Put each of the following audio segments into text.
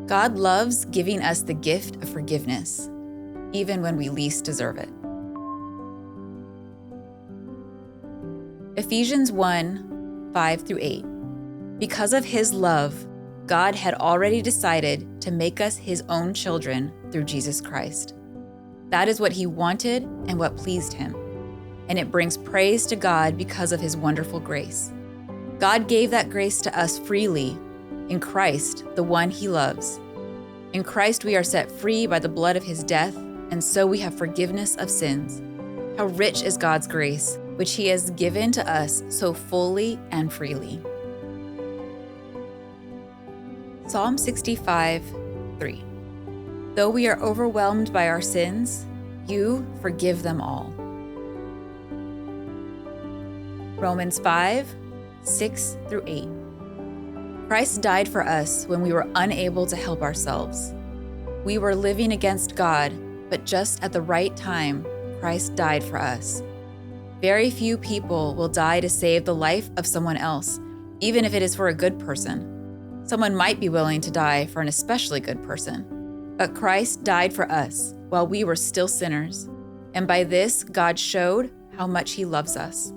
God loves giving us the gift of forgiveness, even when we least deserve it. Ephesians 1, 5-8. Because of his love, God had already decided to make us his own children through Jesus Christ. That is what he wanted and what pleased him. And it brings praise to God because of his wonderful grace. God gave that grace to us freely in Christ, the one he loves. In Christ we are set free by the blood of his death, and so we have forgiveness of sins. How rich is God's grace, which he has given to us so fully and freely. Psalm 65:3. Though we are overwhelmed by our sins, you forgive them all. Romans 5:6-8. Christ died for us when we were unable to help ourselves. We were living against God, but just at the right time, Christ died for us. Very few people will die to save the life of someone else, even if it is for a good person. Someone might be willing to die for an especially good person. But Christ died for us while we were still sinners, and by this God showed how much he loves us.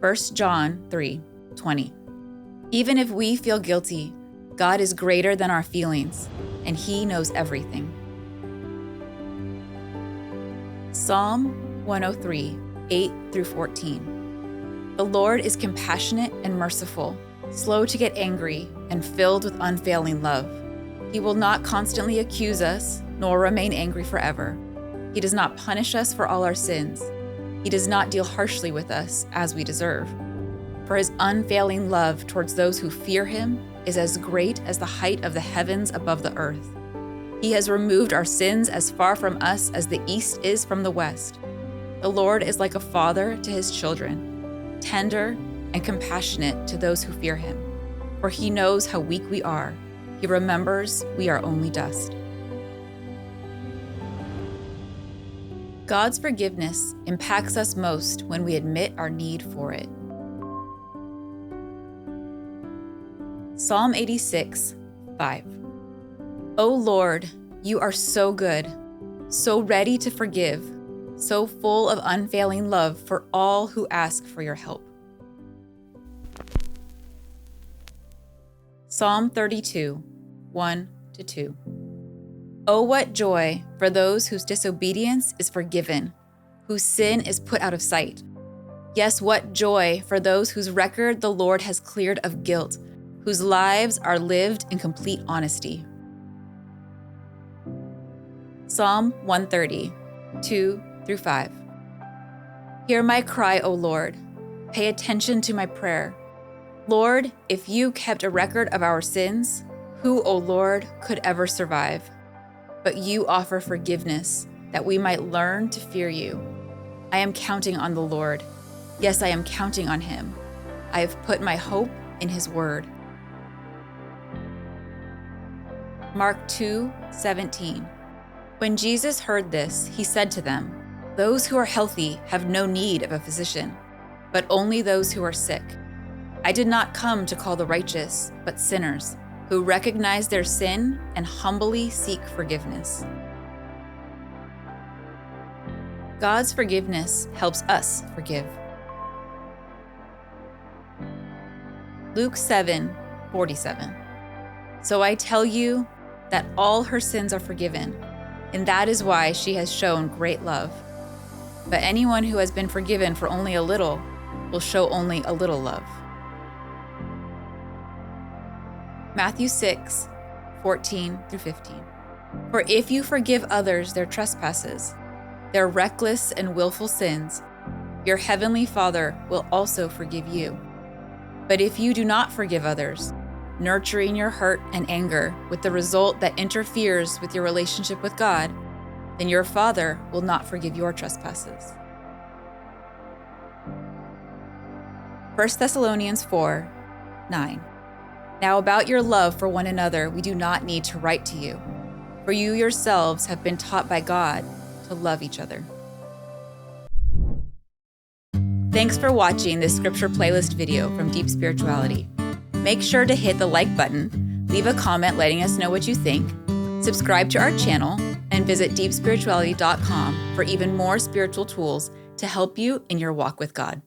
1 John 3:20. Even if we feel guilty, God is greater than our feelings, and he knows everything. Psalm 103, 8-14. The Lord is compassionate and merciful, slow to get angry, and filled with unfailing love. He will not constantly accuse us, nor remain angry forever. He does not punish us for all our sins. He does not deal harshly with us as we deserve. For his unfailing love towards those who fear him is as great as the height of the heavens above the earth. He has removed our sins as far from us as the east is from the west. The Lord is like a father to his children, tender and compassionate to those who fear him. For he knows how weak we are. He remembers we are only dust. God's forgiveness impacts us most when we admit our need for it. Psalm 86:5. O Lord, you are so good, so ready to forgive, so full of unfailing love for all who ask for your help. Psalm 32, 1-2. Oh, what joy for those whose disobedience is forgiven, whose sin is put out of sight. Yes, what joy for those whose record the Lord has cleared of guilt, whose lives are lived in complete honesty. Psalm 130, 2-5. Hear my cry, O Lord. Pay attention to my prayer. Lord, if you kept a record of our sins, who, O Lord, could ever survive? But you offer forgiveness that we might learn to fear you. I am counting on the Lord. Yes, I am counting on him. I have put my hope in his word. Mark 2:17. When Jesus heard this, he said to them, "Those who are healthy have no need of a physician, but only those who are sick. I did not come to call the righteous, but sinners, who recognize their sin and humbly seek forgiveness." God's forgiveness helps us forgive. Luke 7:47. So I tell you that all her sins are forgiven, and that is why she has shown great love. But anyone who has been forgiven for only a little will show only a little love. Matthew 6:14-15. For if you forgive others their trespasses, their reckless and willful sins, your heavenly Father will also forgive you. But if you do not forgive others, nurturing your hurt and anger with the result that interferes with your relationship with God, then your Father will not forgive your trespasses. 1 Thessalonians 4:9. Now about your love for one another, we do not need to write to you, for you yourselves have been taught by God to love each other. Thanks for watching this scripture playlist video from Deep Spirituality. Make sure to hit the like button, leave a comment letting us know what you think, subscribe to our channel, and visit deepspirituality.com for even more spiritual tools to help you in your walk with God.